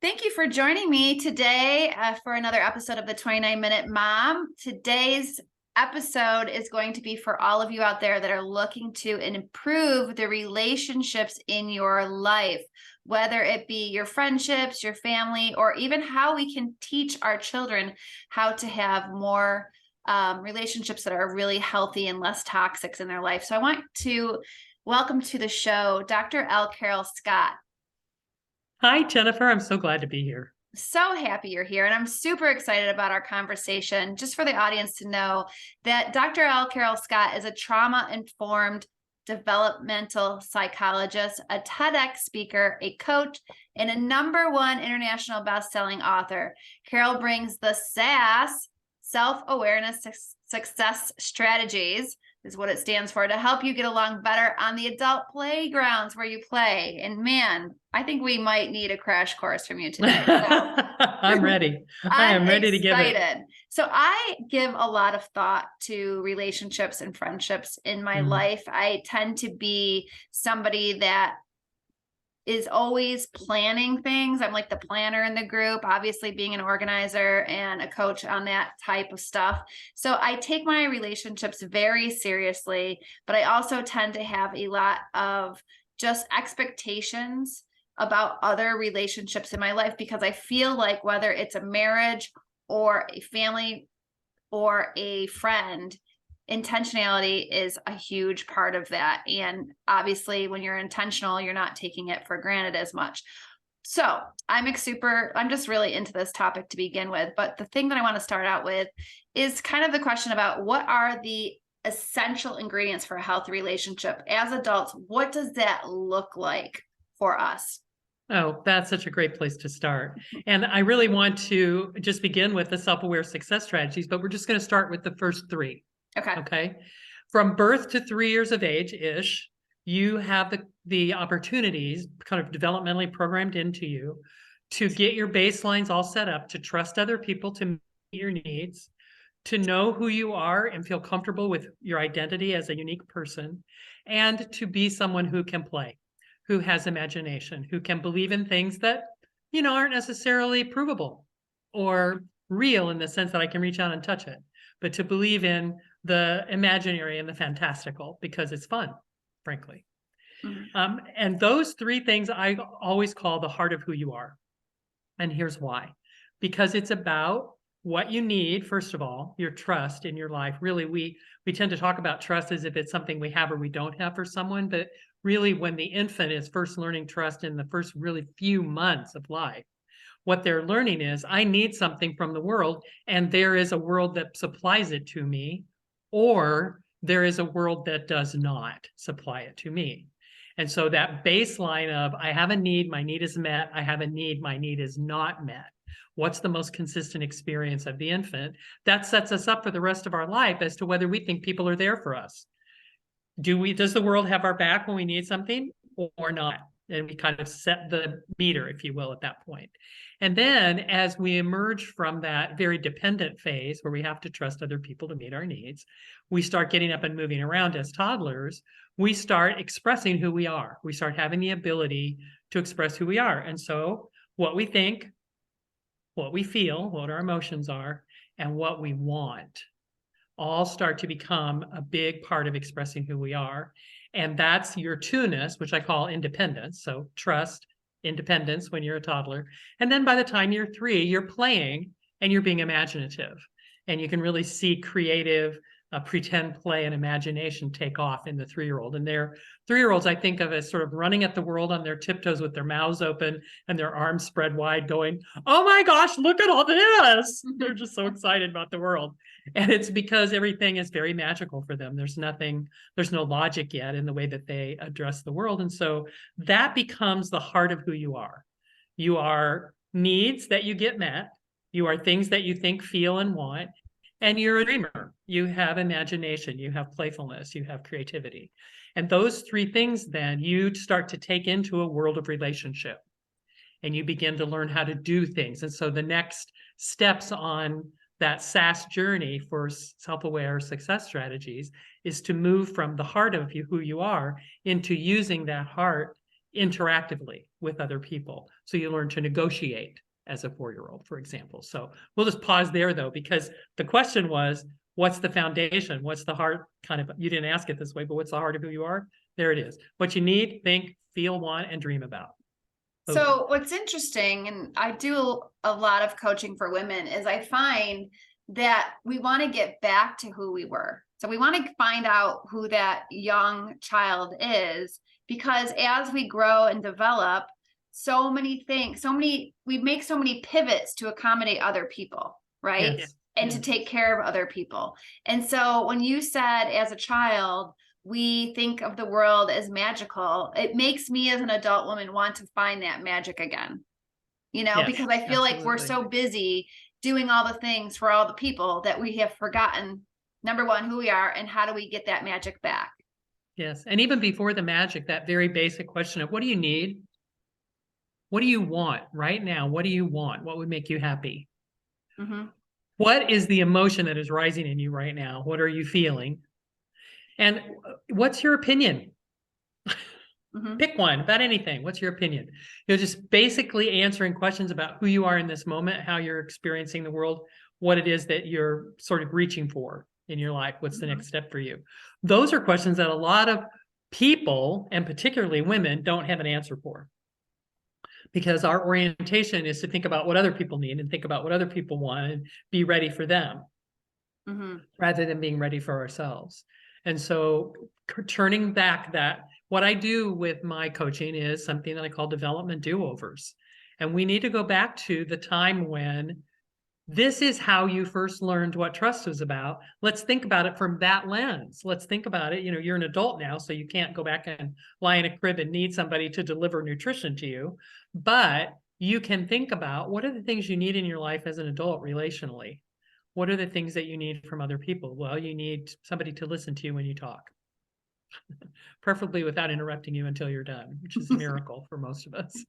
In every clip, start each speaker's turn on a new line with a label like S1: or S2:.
S1: Thank you for joining me today for another episode of the 29-Minute Mom. Today's episode is going to be for all of you out there that are looking to improve the relationships in your life, whether it be your friendships, your family, or even how we can teach our children how to have more relationships that are really healthy and less toxic in their life. So I want to welcome to the show Dr. L. Carol Scott.
S2: Hi, Jennifer. I'm so glad to be here.
S1: So happy you're here. And I'm super excited about our conversation. Just for the audience to know that Dr. L. Carol Scott is a trauma-informed developmental psychologist, a TEDx speaker, a coach, and a #1 international best-selling author. Carol brings the SAS, self-awareness success strategies, is what it stands for, to help you get along better on the adult playgrounds where you play. And man, I think we might need a crash course from you today. So
S2: I'm ready. I am ready to give it.
S1: So I give a lot of thought to relationships and friendships in my life. I tend to be somebody that is always planning things. I'm like the planner in the group, obviously being an organizer and a coach on that type of stuff. So I take my relationships very seriously, but I also tend to have a lot of just expectations about other relationships in my life, because I feel like whether it's a marriage or a family or a friend, intentionality is a huge part of that. And obviously when you're intentional, you're not taking it for granted as much. So I'm just really into this topic to begin with. But the thing that I want to start out with is kind of the question about what are the essential ingredients for a healthy relationship as adults? What does that look like for us?
S2: Oh, that's such a great place to start. And I really want to just begin with the self-aware success strategies, but we're just going to start with the first three. Okay. From birth to 3 years of age-ish, you have the opportunities kind of developmentally programmed into you to get your baselines all set up, to trust other people to meet your needs, to know who you are and feel comfortable with your identity as a unique person, and to be someone who can play, who has imagination, who can believe in things that, aren't necessarily provable or real in the sense that I can reach out and touch it, but to believe in the imaginary and the fantastical because it's fun, frankly. And those three things I always call the heart of who you are. And here's why. Because it's about what you need, first of all, your trust in your life. Really, we tend to talk about trust as if it's something we have or we don't have for someone, but really when the infant is first learning trust in the first really few months of life, what they're learning is I need something from the world, and there is a world that supplies it to me, or there is a world that does not supply it to me. And so that baseline of I have a need, my need is met, I have a need, my need is not met. What's the most consistent experience of the infant? That sets us up for the rest of our life as to whether we think people are there for us. Does the world have our back when we need something or not? And we kind of set the meter, if you will, at that point. And then as we emerge from that very dependent phase where we have to trust other people to meet our needs, we start getting up and moving around as toddlers. We start expressing who we are. We start having the ability to express who we are. And so what we think, what we feel, what our emotions are, and what we want all start to become a big part of expressing who we are. And that's your two-ness, which I call independence. So trust, independence when you're a toddler. And then by the time you're 3, you're playing and you're being imaginative. And you can really see creative pretend play and imagination take off in the 3-year-old. And their 3-year-olds I think of as sort of running at the world on their tiptoes with their mouths open and their arms spread wide going, oh my gosh, look at all this. They're just so excited about the world. And it's because everything is very magical for them. There's no logic yet in the way that they address the world. And so that becomes the heart of who you are. You are needs that you get met. You are things that you think, feel, and want. And you're a dreamer. You have imagination, you have playfulness, you have creativity. And those three things, then you start to take into a world of relationship and you begin to learn how to do things. And so the next steps on that SAS journey for self-aware success strategies is to move from the heart of who you are into using that heart interactively with other people. So you learn to negotiate as a 4-year-old, for example. So we'll just pause there though, because the question was, what's the foundation? What's the heart kind of, you didn't ask it this way, but what's the heart of who you are? There it is. What you need, think, feel, want, and dream about.
S1: So what's interesting, and I do a lot of coaching for women, is I find that we want to get back to who we were. So we want to find out who that young child is, because as we grow and develop, so many things, we make so many pivots to accommodate other people, right?
S2: Yes.
S1: And to take care of other people. And so when you said as a child, we think of the world as magical, it makes me as an adult woman want to find that magic again,
S2: Yes,
S1: because I feel like we're
S2: absolutely.
S1: so busy doing all the things for all the people that we have forgotten, number one, who we are and how do we get that magic back.
S2: Yes. And even before the magic, that very basic question of what do you need? What do you want right now? What do you want? What would make you happy? What is the emotion that is rising in you right now? What are you feeling? And what's your opinion? Pick one about anything. What's your opinion? Just basically answering questions about who you are in this moment, how you're experiencing the world, what it is that you're sort of reaching for in your life. What's the next step for you? Those are questions that a lot of people, and particularly women, don't have an answer for. Because our orientation is to think about what other people need and think about what other people want and be ready for them rather than being ready for ourselves. And so turning back that, what I do with my coaching is something that I call development do-overs. And we need to go back to the time when this is how you first learned what trust was about. Let's think about it from that lens. Let's think about it. You're an adult now, so you can't go back and lie in a crib and need somebody to deliver nutrition to you. But you can think about what are the things you need in your life as an adult relationally? What are the things that you need from other people? Well, you need somebody to listen to you when you talk, preferably without interrupting you until you're done, which is a miracle for most of us.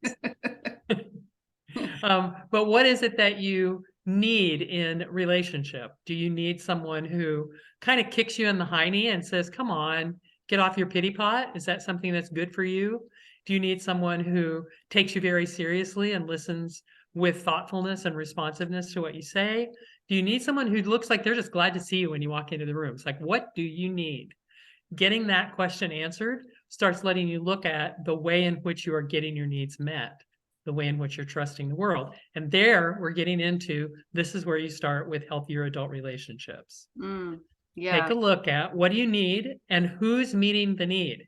S2: But what is it that you need in relationship? Do you need someone who kind of kicks you in the hiney and says, come on, get off your pity pot? Is that something that's good for you? Do you need someone who takes you very seriously and listens with thoughtfulness and responsiveness to what you say? Do you need someone who looks like they're just glad to see you when you walk into the room? It's like, what do you need? Getting that question answered starts letting you look at the way in which you are getting your needs met, the way in which you're trusting the world. And there we're getting into, this is where you start with healthier adult relationships.
S1: Yeah.
S2: Take a look at what do you need and who's meeting the need.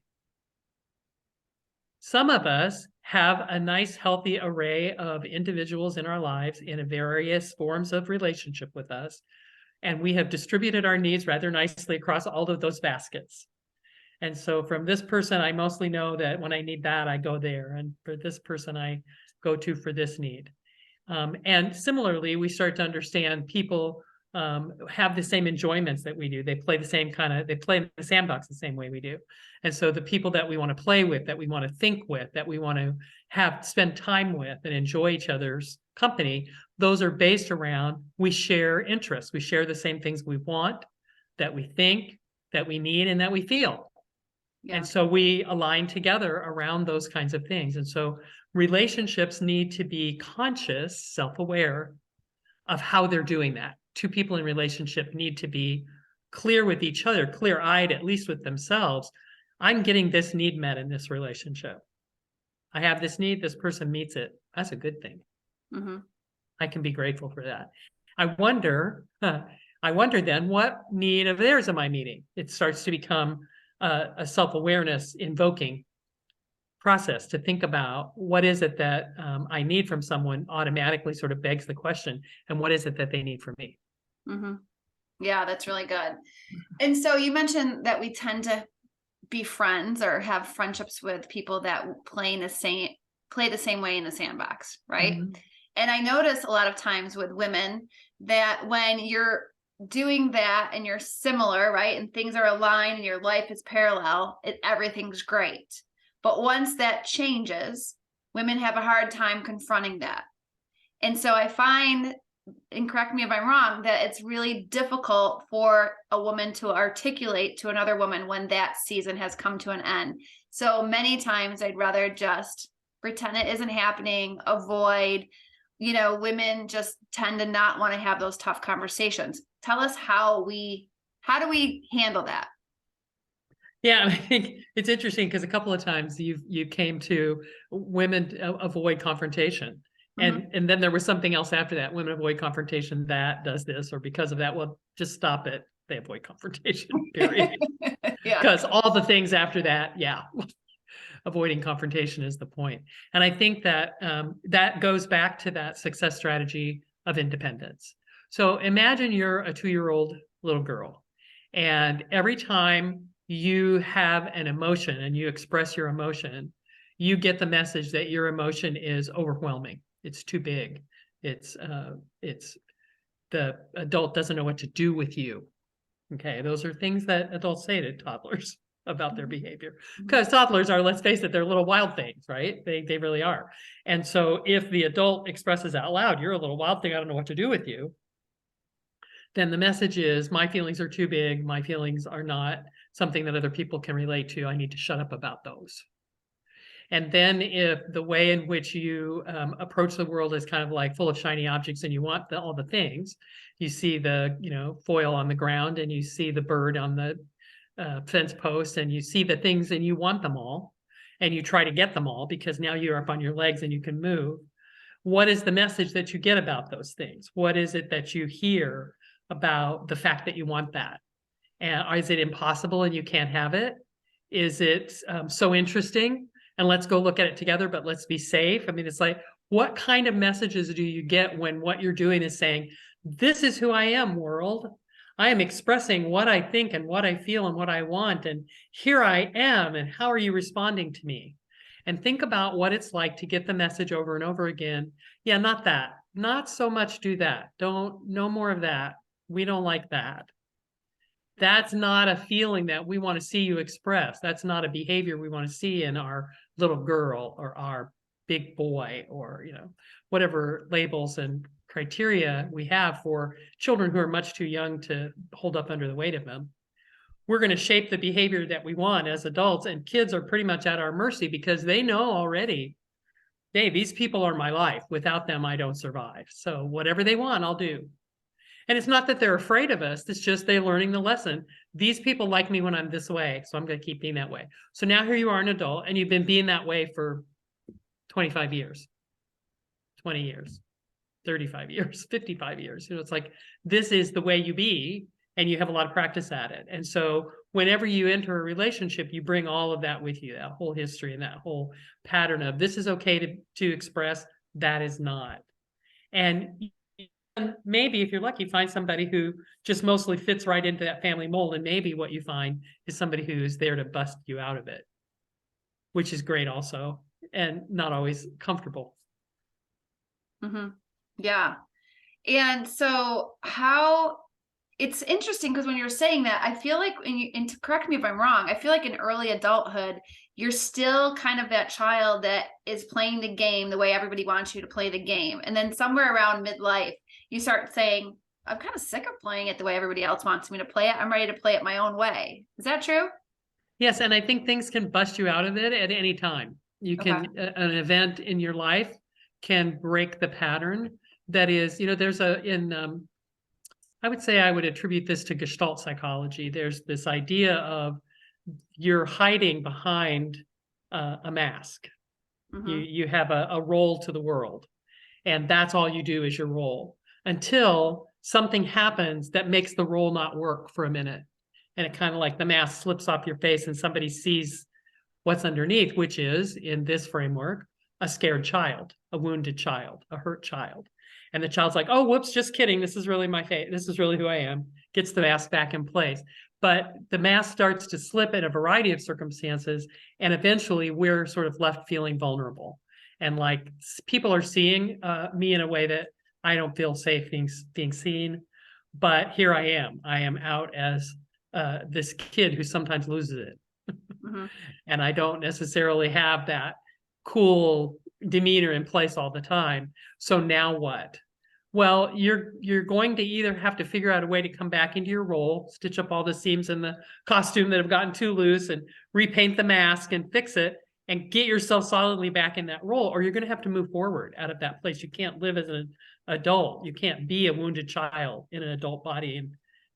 S2: Some of us have a nice, healthy array of individuals in our lives in various forms of relationship with us. And we have distributed our needs rather nicely across all of those baskets. And so from this person, I mostly know that when I need that, I go there. And for this person, I go to for this need. And similarly, we start to understand people have the same enjoyments that we do. They play they play in the sandbox the same way we do. And so the people that we want to play with, that we want to think with, that we want to spend time with and enjoy each other's company, those are based around, we share interests. We share the same things we want, that we think, that we need, and that we feel. Yeah. And so we align together around those kinds of things. And so relationships need to be conscious, self-aware of how they're doing that. Two people in relationship need to be clear with each other, clear-eyed, at least with themselves. I'm getting this need met in this relationship. I have this need, this person meets it. That's a good thing. I can be grateful for that. I wonder then, what need of theirs am I meeting? It starts to become a self-awareness invoking process to think about what is it that I need from someone automatically sort of begs the question, and what is it that they need from me?
S1: Yeah, that's really good. And so you mentioned that we tend to be friends or have friendships with people that play the same way in the sandbox, right? And I notice a lot of times with women that when you're doing that and you're similar, right, and things are aligned and your life is parallel, everything's great. But once that changes, women have a hard time confronting that. And so I find and correct me if I'm wrong, that it's really difficult for a woman to articulate to another woman when that season has come to an end. So many times I'd rather just pretend it isn't happening, avoid, women just tend to not want to have those tough conversations. Tell us how do we handle that?
S2: Yeah, I think it's interesting because a couple of times you came to women avoid confrontation. And then there was something else after that. Women avoid confrontation that does this, or because of that, well, just stop it. They avoid confrontation, period.
S1: Yeah.
S2: Because all the things after that, yeah, avoiding confrontation is the point. And I think that that goes back to that success strategy of independence. So imagine you're a 2-year-old little girl, and every time you have an emotion and you express your emotion, you get the message that your emotion is overwhelming. It's too big. It's the adult doesn't know what to do with you. Okay, those are things that adults say to toddlers about their behavior. Because toddlers are, let's face it, they're little wild things, right? They really are. And so if the adult expresses out loud, you're a little wild thing, I don't know what to do with you, then the message is, my feelings are too big. My feelings are not something that other people can relate to. I need to shut up about those. And then if the way in which you approach the world is kind of like full of shiny objects and you want all the things, you see the foil on the ground and you see the bird on the fence post and you see the things and you want them all and you try to get them all because now you're up on your legs and you can move. What is the message that you get about those things? What is it that you hear about the fact that you want that? And is it impossible and you can't have it? Is it so interesting? And let's go look at it together, but let's be safe. I mean, it's like, what kind of messages do you get when what you're doing is saying, this is who I am, world. I am expressing what I think and what I feel and what I want. And here I am. And how are you responding to me? And think about what it's like to get the message over and over again. Yeah, not that. Not so much do that. No more of that. We don't like that. That's not a feeling that we want to see you express. That's not a behavior we want to see in our little girl or our big boy or, whatever labels and criteria we have for children who are much too young to hold up under the weight of them. We're going to shape the behavior that we want as adults, and kids are pretty much at our mercy because they know already, hey, these people are my life. Without them, I don't survive. So whatever they want, I'll do. And it's not that they're afraid of us. It's just they're learning the lesson. These people like me when I'm this way, so I'm going to keep being that way. So now here you are, an adult, and you've been being that way for 25 years, 20 years, 35 years, 55 years. It's like, this is the way you be, and you have a lot of practice at it. And so whenever you enter a relationship, you bring all of that with you, that whole history and that whole pattern of this is okay to express, that is not. And maybe if you're lucky, find somebody who just mostly fits right into that family mold. And maybe what you find is somebody who's there to bust you out of it, which is great also, and not always comfortable.
S1: Yeah. And so it's interesting because when you're saying that, I feel like, and to correct me if I'm wrong, I feel like in early adulthood, you're still kind of that child that is playing the game the way everybody wants you to play the game. And then somewhere around midlife, you start saying, I'm kind of sick of playing it the way everybody else wants me to play it. I'm ready to play it my own way. Is that true?
S2: Yes. And I think things can bust you out of it at any time. You can, an event in your life can break the pattern. That is, there's I would say I would attribute this to Gestalt psychology. There's this idea of you're hiding behind a mask. You have a role to the world, and that's all you do is your role until something happens that makes the role not work for a minute. And it kind of like the mask slips off your face and somebody sees what's underneath, which is, in this framework, a scared child, a wounded child, a hurt child. And the child's like, oh, whoops, just kidding. This is really my face. This is really who I am. Gets the mask back in place. But the mask starts to slip in a variety of circumstances. And eventually we're sort of left feeling vulnerable. And like people are seeing me in a way that I don't feel safe being seen. But here I am. I am out as this kid who sometimes loses it. And I don't necessarily have that cool demeanor in place all the time. So now what? Well, you're going to either have to figure out a way to come back into your role, stitch up all the seams in the costume that have gotten too loose and repaint the mask and fix it and get yourself solidly back in that role, or you're going to have to move forward out of that place. You can't live as an adult. You can't be a wounded child in an adult body and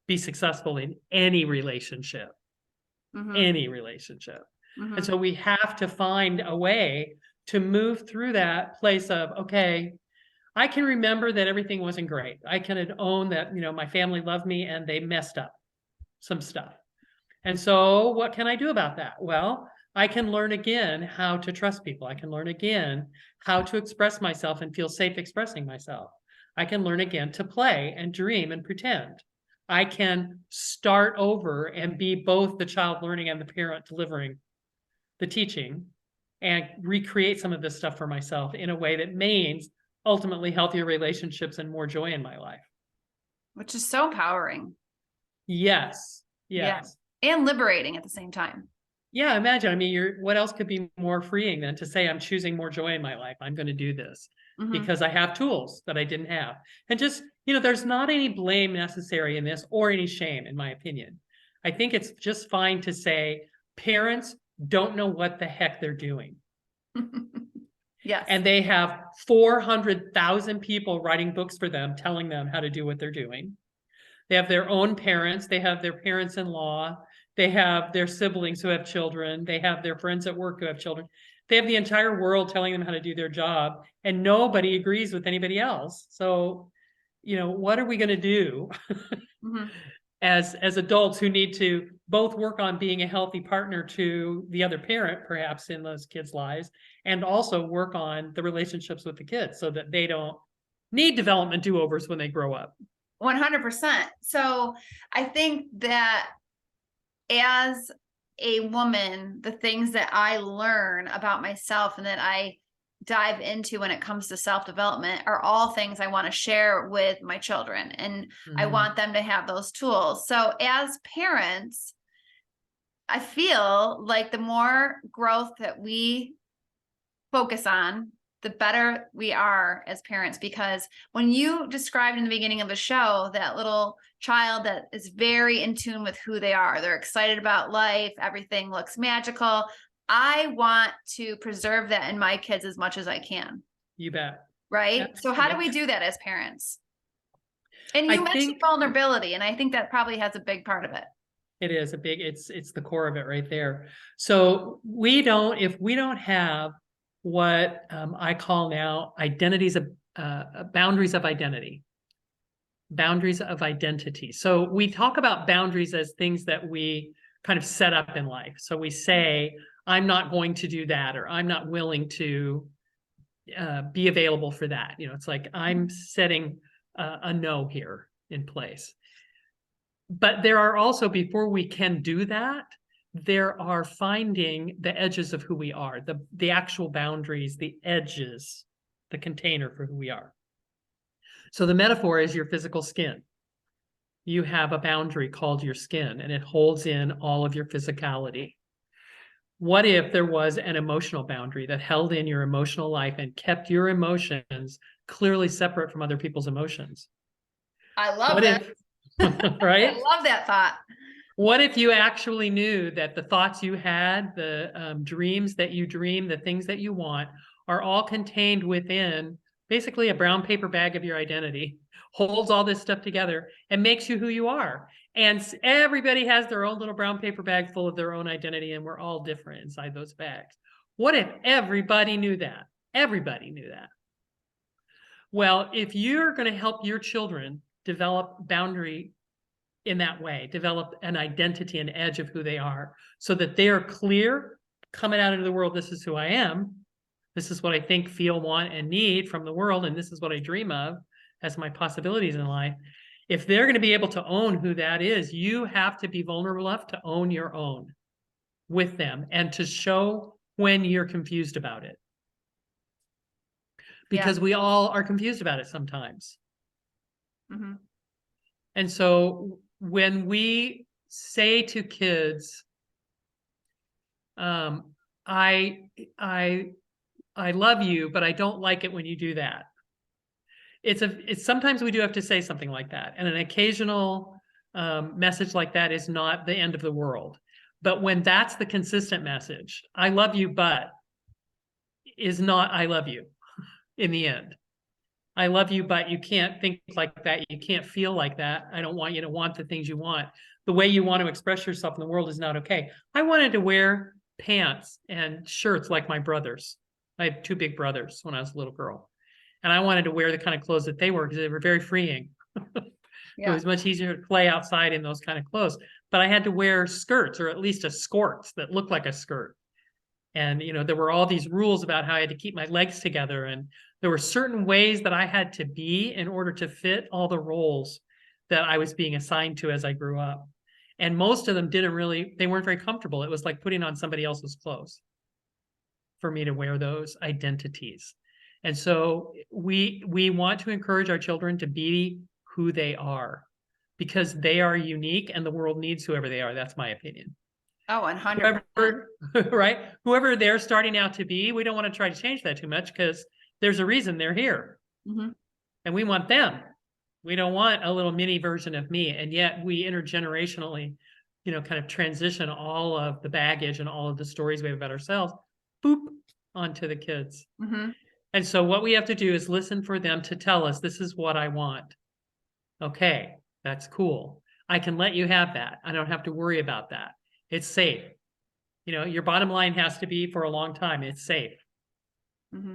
S2: be successful in any relationship, any relationship. And so we have to find a way to move through that place of, okay, I can remember that everything wasn't great. I can own that, you know, my family loved me and they messed up some stuff. And so what can I do about that? Well, I can learn again how to trust people. I can learn again how to express myself and feel safe expressing myself. I can learn again to play and dream and pretend. I can start over and be both the child learning and the parent delivering the teaching and recreate some of this stuff for myself in a way that means ultimately healthier relationships and more joy in my life.
S1: Which is so empowering.
S2: Yes. Yes.
S1: Yeah. And liberating at the same time.
S2: Yeah, imagine. I mean, what else could be more freeing than to say I'm choosing more joy in my life? I'm going to do this because I have tools that I didn't have. And just, you know, there's not any blame necessary in this or any shame, in my opinion. I think it's just fine to say parents don't know what the heck they're doing.
S1: Yes.
S2: And they have 400,000 people writing books for them, telling them how to do what they're doing. They have their own parents. They have their parents-in-law. They have their siblings who have children. They have their friends at work who have children. They have the entire world telling them how to do their job, and nobody agrees with anybody else. So, you know, what are we going to do as adults who need to both work on being a healthy partner to the other parent, perhaps in those kids' lives, and also work on the relationships with the kids so that they don't need development do-overs when they grow up?
S1: 100%. So I think that as a woman, the things that I learn about myself and that I dive into when it comes to self-development are all things I want to share with my children. And I want them to have those tools. So as parents, I feel like the more growth that we focus on, the better we are as parents. Because when you described in the beginning of the show, that little child that is very in tune with who they are, they're excited about life, everything looks magical. I want to preserve that in my kids as much as I can.
S2: You bet.
S1: Right?
S2: Absolutely.
S1: So how do we do that as parents? And you mentioned vulnerability, and I think that probably has a big part of it.
S2: It is a big, it's the core of it right there. So if we don't have what I call now identities of boundaries of identity. Boundaries of identity. So we talk about boundaries as things that we kind of set up in life. So we say, I'm not going to do that, or I'm not willing to be available for that. You know, it's like I'm setting a no here in place. But there are also, before we can do that, there are finding the edges of who we are, the actual boundaries, the edges, the container for who we are. So the metaphor is your physical skin. You have a boundary called your skin, and it holds in all of your physicality. What if there was an emotional boundary that held in your emotional life and kept your emotions clearly separate from other people's emotions?
S1: I love that.
S2: Right?
S1: I love that thought.
S2: What if you actually knew that the thoughts you had, the dreams that you dream, the things that you want are all contained within basically a brown paper bag of your identity, holds all this stuff together and makes you who you are. And everybody has their own little brown paper bag full of their own identity, and we're all different inside those bags. What if everybody knew that? Everybody knew that. Well, if you're going to help your children develop boundary in that way, develop an identity, an edge of who they are, so that they are clear coming out into the world, this is who I am. This is what I think, feel, want, and need from the world. And this is what I dream of as my possibilities in life. If they're going to be able to own who that is, you have to be vulnerable enough to own your own with them and to show when you're confused about it. Because we all are confused about it sometimes. And so when we say to kids, I love you, but I don't like it when you do that. it's sometimes we do have to say something like that. And an occasional message like that is not the end of the world. But when that's the consistent message, I love you, but is not I love you in the end. I love you, but you can't think like that. You can't feel like that. I don't want you to want the things you want. The way you want to express yourself in the world is not okay. I wanted to wear pants and shirts like my brothers. I have two big brothers when I was a little girl. And I wanted to wear the kind of clothes that they wore because they were very freeing. It was much easier to play outside in those kind of clothes. But I had to wear skirts, or at least a skort that looked like a skirt. And, you know, there were all these rules about how I had to keep my legs together. And there were certain ways that I had to be in order to fit all the roles that I was being assigned to as I grew up. And most of them they weren't very comfortable. It was like putting on somebody else's clothes for me to wear those identities. And so we want to encourage our children to be who they are, because they are unique and the world needs whoever they are. That's my opinion.
S1: Oh, 100%.
S2: Right? Whoever they're starting out to be, we don't want to try to change that too much because there's a reason they're here. And we want them. We don't want a little mini version of me. And yet we intergenerationally, you know, kind of transition all of the baggage and all of the stories we have about ourselves, boop, onto the kids. And so what we have to do is listen for them to tell us, this is what I want. Okay, that's cool. I can let you have that. I don't have to worry about that. It's safe. You know, your bottom line has to be for a long time, it's safe.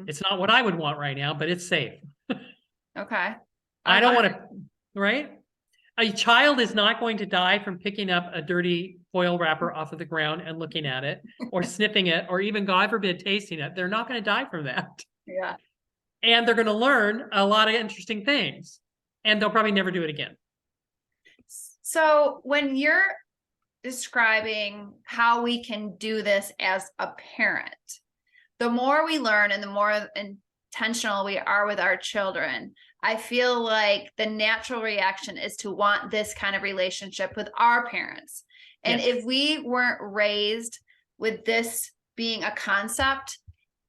S2: It's not what I would want right now, but it's safe.
S1: Okay.
S2: I don't want to, right? A child is not going to die from picking up a dirty foil wrapper off of the ground and looking at it or sniffing it or even, God forbid, tasting it. They're not going to die from that.
S1: Yeah.
S2: And they're going to learn a lot of interesting things, and they'll probably never do it again.
S1: So when you're describing how we can do this as a parent, the more we learn and the more intentional we are with our children, I feel like the natural reaction is to want this kind of relationship with our parents. And if we weren't raised with this being a concept,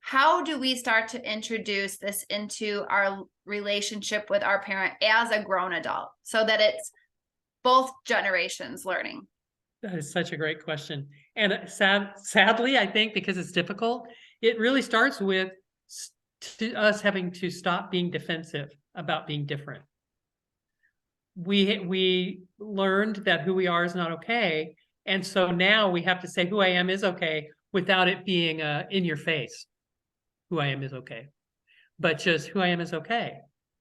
S1: how do we start to introduce this into our relationship with our parent as a grown adult so that it's both generations learning?
S2: That is such a great question. And sadly, I think because it's difficult, it really starts with us having to stop being defensive about being different. We learned that who we are is not okay. And so now we have to say who I am is okay without it being in your face. Who I am is okay. But just who I am is okay.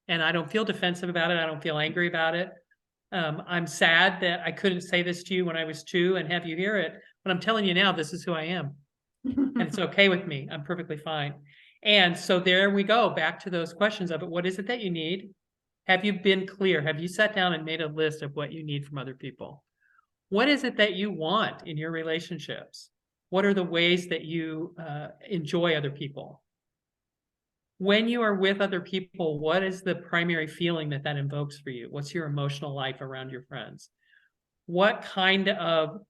S2: And I don't feel defensive about it. I don't feel angry about it. I'm sad that I couldn't say this to you when I was 2 and have you hear it, but I'm telling you now, this is who I am. And it's okay with me. I'm perfectly fine. And so there we go, back to those questions of it. What is it that you need? Have you been clear? Have you sat down and made a list of what you need from other people? What is it that you want in your relationships? What are the ways that you enjoy other people? When you are with other people, what is the primary feeling that that invokes for you? What's your emotional life around your friends? What kind of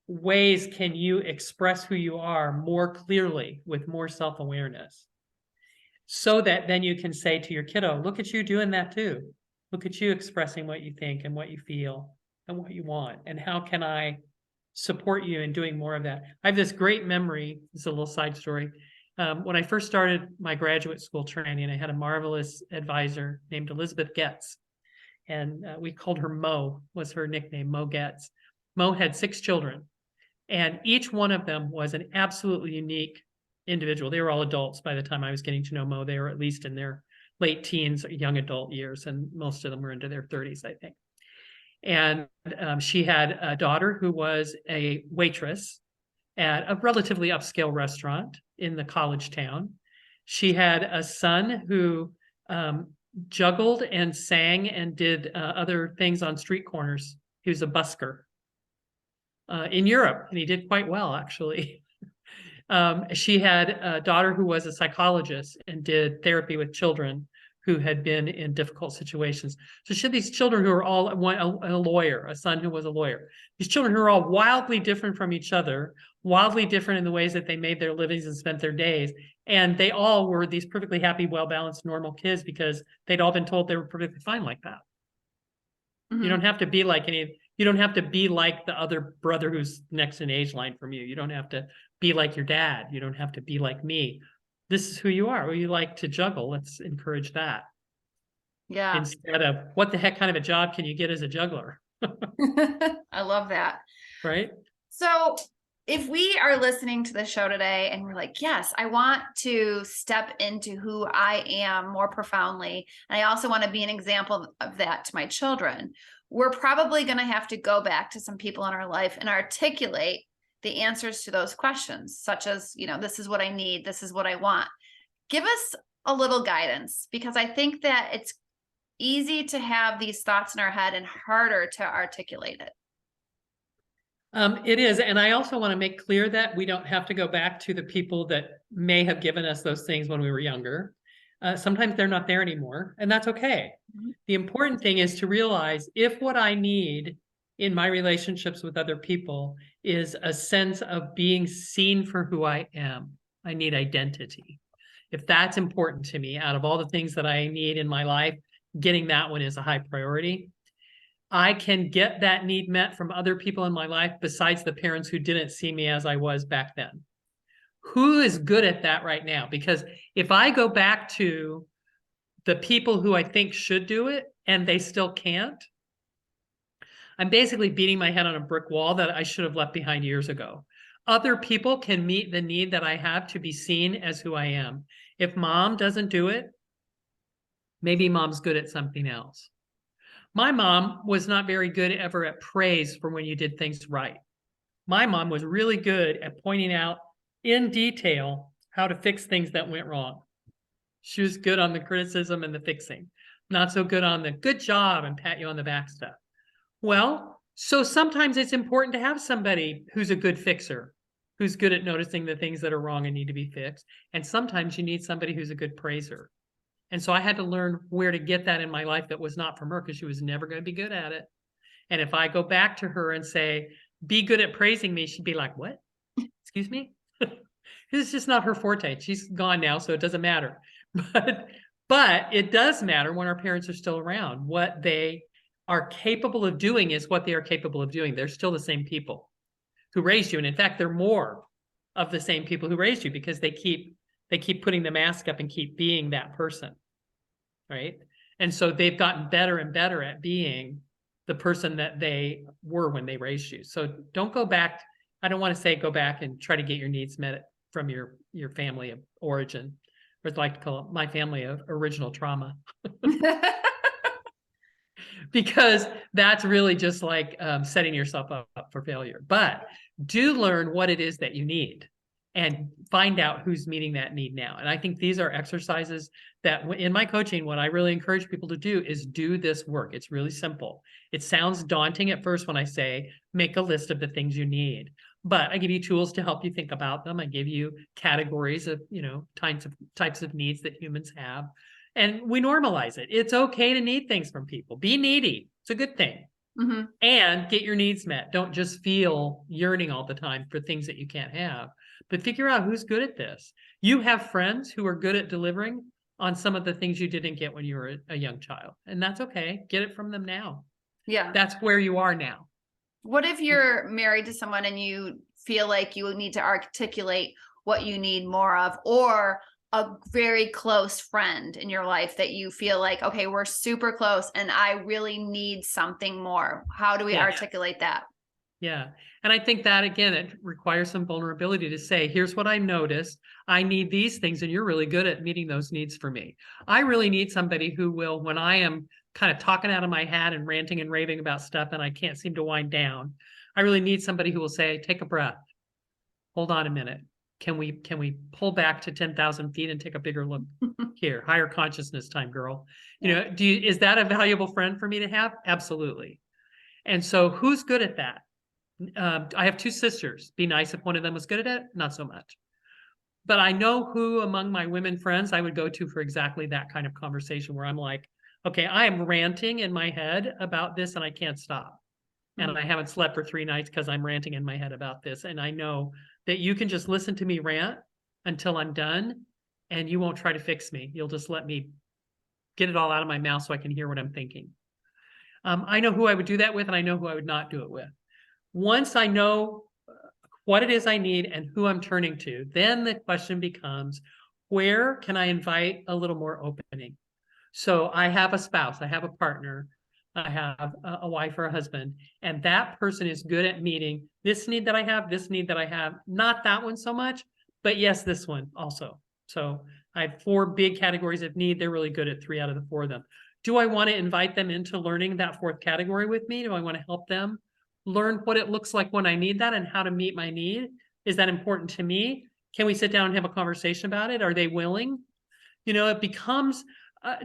S2: ways can you express who you are more clearly with more self-awareness? So that then you can say to your kiddo, look at you doing that too. Look at you expressing what you think and what you feel and what you want. And how can I support you in doing more of that? I have this great memory. This is a little side story. When I first started my graduate school training, I had a marvelous advisor named Elizabeth Getz. And we called her Mo, was her nickname, Mo Getz. Mo had 6 children. And each one of them was an absolutely unique individual. They were all adults by the time I was getting to know Mo. They were at least in their late teens, young adult years, and most of them were into their 30s, I think. And she had a daughter who was a waitress at a relatively upscale restaurant in the college town. She had a son who juggled and sang and did other things on street corners. He was a busker in Europe, and he did quite well, actually. She had a daughter who was a psychologist and did therapy with children who had been in difficult situations. So she had these children who are all a lawyer, a son who was a lawyer. These children who are all wildly different from each other, wildly different in the ways that they made their livings and spent their days. And they all were these perfectly happy, well-balanced, normal kids because they'd all been told they were perfectly fine like that. You don't have to be like you don't have to be like the other brother who's next in age line from you. You don't have to be like your dad. You don't have to be like me. This is who you are. Well, you like to juggle. Let's encourage that.
S1: Yeah.
S2: Instead of what the heck kind of a job can you get as a juggler?
S1: I love that.
S2: Right.
S1: So if we are listening to the show today and we're like, yes, I want to step into who I am more profoundly, and I also want to be an example of that to my children, we're probably going to have to go back to some people in our life and articulate the answers to those questions, such as, this is what I need. This is what I want. Give us a little guidance, because I think that it's easy to have these thoughts in our head and harder to articulate it.
S2: It is. And I also want to make clear that we don't have to go back to the people that may have given us those things when we were younger. Sometimes they're not there anymore, and that's okay. Mm-hmm. The important thing is to realize if what I need in my relationships with other people is a sense of being seen for who I am, I need identity. If that's important to me, out of all the things that I need in my life, getting that one is a high priority. I can get that need met from other people in my life besides the parents who didn't see me as I was back then. Who is good at that right now? Because if I go back to the people who I think should do it and they still can't, I'm basically beating my head on a brick wall that I should have left behind years ago. Other people can meet the need that I have to be seen as who I am. If mom doesn't do it, maybe mom's good at something else. My mom was not very good ever at praise for when you did things right. My mom was really good at pointing out in detail how to fix things that went wrong. She was good on the criticism and the fixing, not so good on the good job and pat you on the back stuff. Well, so sometimes it's important to have somebody who's a good fixer, who's good at noticing the things that are wrong and need to be fixed. And sometimes you need somebody who's a good praiser. And so I had to learn where to get that in my life that was not from her, because she was never going to be good at it. And if I go back to her and say, be good at praising me, she'd be like, what? Excuse me? It's just not her forte. She's gone now, so it doesn't matter. But it does matter when our parents are still around. What they are capable of doing is what they are capable of doing. They're still the same people who raised you. And in fact, they're more of the same people who raised you, because they keep putting the mask up and keep being that person. Right. And so they've gotten better and better at being the person that they were when they raised you. So don't go back. I don't want to say go back and try to get your needs met from your family of origin, or I'd like to call it my family of original trauma. Because that's really just like setting yourself up for failure. But do learn what it is that you need and find out who's meeting that need now. And I think these are exercises that in my coaching, what I really encourage people to do is do this work. It's really simple. It sounds daunting at first when I say, make a list of the things you need, but I give you tools to help you think about them. I give you categories of, types of needs that humans have, and we normalize it. It's okay to need things from people. Be needy. It's a good thing. Mm-hmm. And get your needs met. Don't just feel yearning all the time for things that you can't have, but figure out who's good at this. You have friends who are good at delivering on some of the things you didn't get when you were a young child, and that's okay. Get it from them now. Yeah. That's where you are now.
S1: What if you're married to someone and you feel like you need to articulate what you need more of, or a very close friend in your life that you feel like, okay, we're super close and I really need something more? How do we articulate that?
S2: Yeah. And I think that, again, it requires some vulnerability to say, here's what I noticed. I need these things, and you're really good at meeting those needs for me. I really need somebody who will, when I am kind of talking out of my hat and ranting and raving about stuff and I can't seem to wind down, I really need somebody who will say, take a breath. Hold on a minute. Can we pull back to 10,000 feet and take a bigger look here? Higher consciousness time, girl. Is that a valuable friend for me to have? Absolutely. And so who's good at that? I have two sisters. Be nice if one of them was good at it. Not so much. But I know who among my women friends I would go to for exactly that kind of conversation where I'm like, okay, I am ranting in my head about this and I can't stop. And I haven't slept for 3 nights because I'm ranting in my head about this. And I know that you can just listen to me rant until I'm done and you won't try to fix me. You'll just let me get it all out of my mouth so I can hear what I'm thinking. I know who I would do that with and I know who I would not do it with. Once I know what it is I need and who I'm turning to, then the question becomes, where can I invite a little more opening? So I have a spouse, I have a partner, I have a wife or a husband, and that person is good at meeting this need that I have, this need that I have, not that one so much, but yes, this one also. So I have 4 big categories of need. They're really good at 3 out of the 4 of them. Do I want to invite them into learning that 4th category with me? Do I want to help them learn what it looks like when I need that and how to meet my need? Is that important to me? Can we sit down and have a conversation about it? Are they willing? It becomes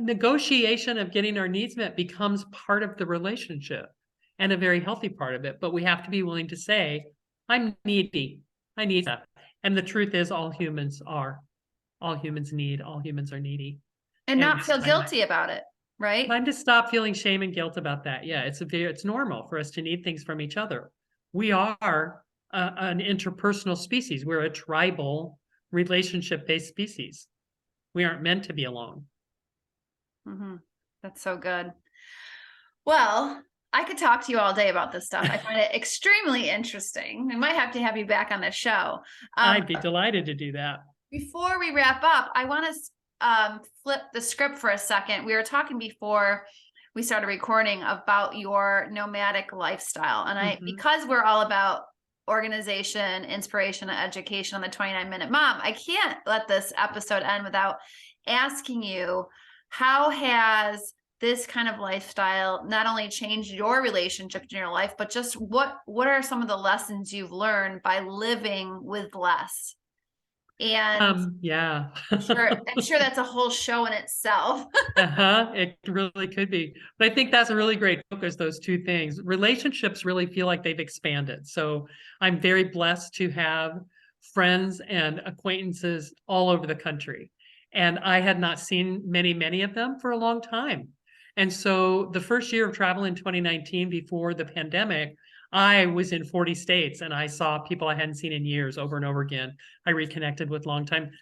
S2: negotiation of getting our needs met becomes part of the relationship and a very healthy part of it. But we have to be willing to say, I'm needy. I need that. And the truth is all humans are. All humans need, all humans are needy.
S1: And not feel guilty about it, right?
S2: Time to stop feeling shame and guilt about that. Yeah, it's normal for us to need things from each other. We are an interpersonal species. We're a tribal relationship-based species. We aren't meant to be alone.
S1: That's so good. Well, I could talk to you all day about this stuff. I find it extremely interesting. I might have to have you back on the show.
S2: I'd be delighted to do that.
S1: Before we wrap up, I want to flip the script for a second. We were talking before we started recording about your nomadic lifestyle. And because we're all about organization, inspiration, and education on the 29-Minute Mom, I can't let this episode end without asking you, how has this kind of lifestyle not only changed your relationship in your life, but just what are some of the lessons you've learned by living with less? And
S2: yeah,
S1: I'm sure that's a whole show in itself.
S2: It really could be. But I think that's a really great focus, those 2 things. Relationships really feel like they've expanded. So I'm very blessed to have friends and acquaintances all over the country. And I had not seen many of them for a long time. And so the first year of travel in 2019, before the pandemic, I was in 40 states and I saw people I hadn't seen in years over and over again. I reconnected with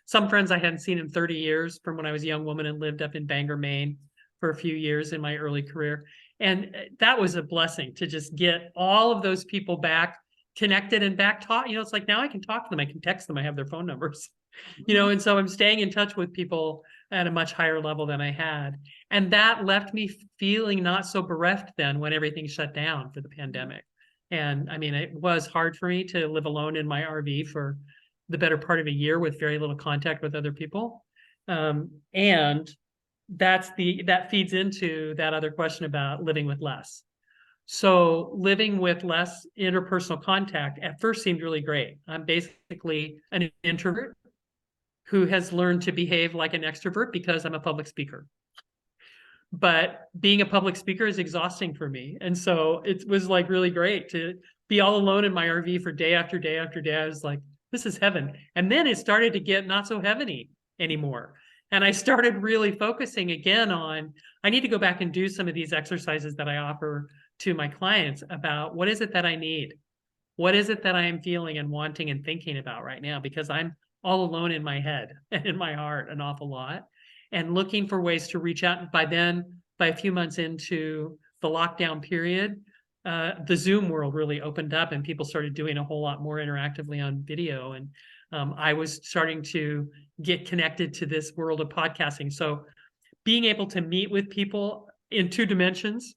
S2: some friends I hadn't seen in 30 years from when I was a young woman and lived up in Bangor, Maine for a few years in my early career. And that was a blessing to just get all of those people back connected and back taught. It's like now I can talk to them. I can text them. I have their phone numbers, and so I'm staying in touch with people at a much higher level than I had. And that left me feeling not so bereft then when everything shut down for the pandemic. And I mean, it was hard for me to live alone in my RV for the better part of a year with very little contact with other people. And that feeds into that other question about living with less. So living with less interpersonal contact at first seemed really great. I'm basically an introvert who has learned to behave like an extrovert because I'm a public speaker. But being a public speaker is exhausting for me. And so it was like really great to be all alone in my RV for day after day after day. I was like, this is heaven. And then it started to get not so heaveny anymore. And I started really focusing again on, I need to go back and do some of these exercises that I offer to my clients about what is it that I need? What is it that I am feeling and wanting and thinking about right now? Because I'm all alone in my head and in my heart an awful lot. And looking for ways to reach out. By a few months into the lockdown period, the Zoom world really opened up and people started doing a whole lot more interactively on video. And I was starting to get connected to this world of podcasting. So being able to meet with people in 2 dimensions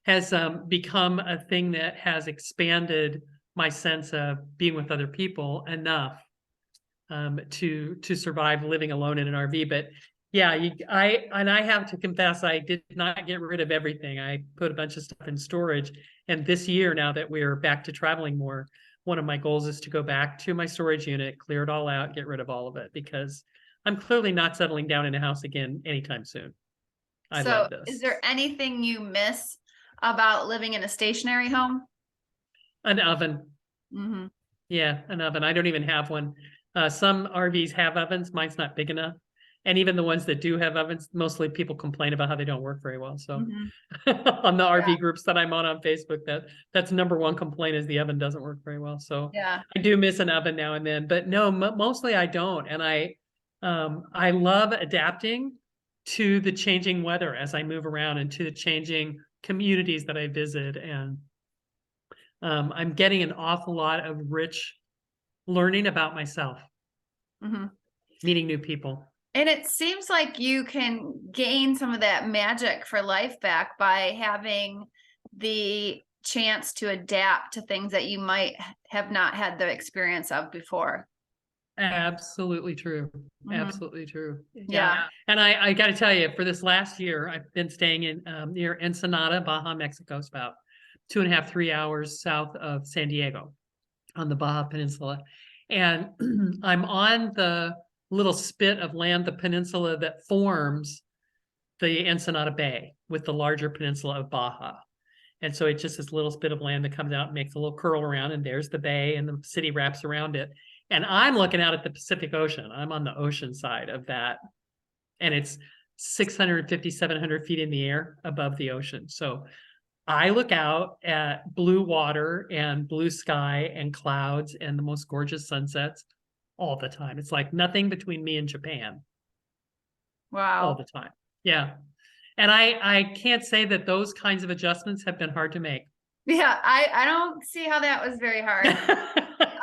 S2: has become a thing that has expanded my sense of being with other people enough to survive living alone in an RV. But yeah, I have to confess, I did not get rid of everything. I put a bunch of stuff in storage. And this year, now that we're back to traveling more, one of my goals is to go back to my storage unit, clear it all out, get rid of all of it, because I'm clearly not settling down in a house again anytime soon. I love this.
S1: Is there anything you miss about living in a stationary home?
S2: An oven. Yeah, an oven. I don't even have one. Some RVs have ovens. Mine's not big enough. And even the ones that do have ovens, mostly people complain about how they don't work very well. So on the RV groups that I'm on Facebook, that's number one complaint is the oven doesn't work very well. So I do miss an oven now and then, but no, mostly I don't. And I love adapting to the changing weather as I move around and to the changing communities that I visit. And I'm getting an awful lot of rich learning about myself, meeting new people.
S1: And it seems like you can gain some of that magic for life back by having the chance to adapt to things that you might have not had the experience of before.
S2: Absolutely true. Absolutely true.
S1: Yeah.
S2: And I got to tell you, for this last year, I've been staying in near Ensenada, Baja, Mexico. It's about 2.5, 3 hours south of San Diego on the Baja Peninsula. And I'm on the little spit of land, the peninsula that forms the Ensenada Bay with the larger peninsula of Baja. And so it's just this little spit of land that comes out and makes a little curl around, and there's the bay, and the city wraps around it. And I'm looking out at the Pacific Ocean. I'm on the ocean side of that. And it's 650, 700 feet in the air above the ocean. So I look out at blue water and blue sky and clouds and the most gorgeous sunsets all the time. It's like nothing between me and Japan.
S1: Wow.
S2: All the time. Yeah. And I can't say that those kinds of adjustments have been hard to make.
S1: Yeah, I don't see how that was very hard.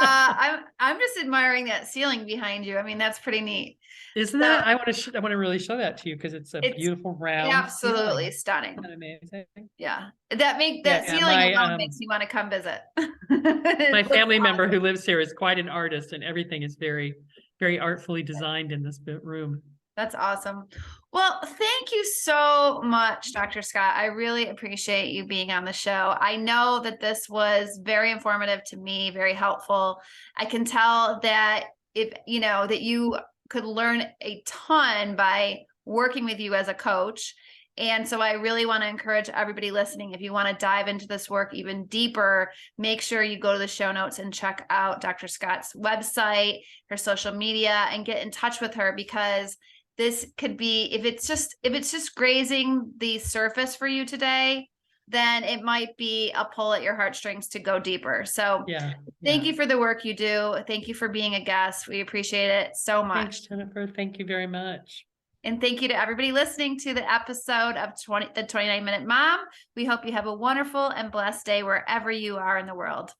S1: I'm just admiring that ceiling behind you. I mean, that's pretty neat.
S2: Isn't that? I want to really show that to you because it's a beautiful round.
S1: Absolutely stunning.
S2: Isn't that amazing?
S1: Yeah, that ceiling alone makes me want to come visit.
S2: My family member who lives here is quite an artist, and everything is very, very artfully designed in this room.
S1: That's awesome. Well, thank you so much, Dr. Scott. I really appreciate you being on the show. I know that this was very informative to me, very helpful. I can tell that that you could learn a ton by working with you as a coach. And so I really want to encourage everybody listening, if you want to dive into this work even deeper, make sure you go to the show notes and check out Dr. Scott's website, her social media, and get in touch with her, because this could be, if it's just grazing the surface for you today, then it might be a pull at your heartstrings to go deeper. So thank you for the work you do. Thank you for being a guest. We appreciate it so much.
S2: Thanks, Jennifer. Thank you very much.
S1: And thank you to everybody listening to the episode of the 29 Minute Mom. We hope you have a wonderful and blessed day wherever you are in the world.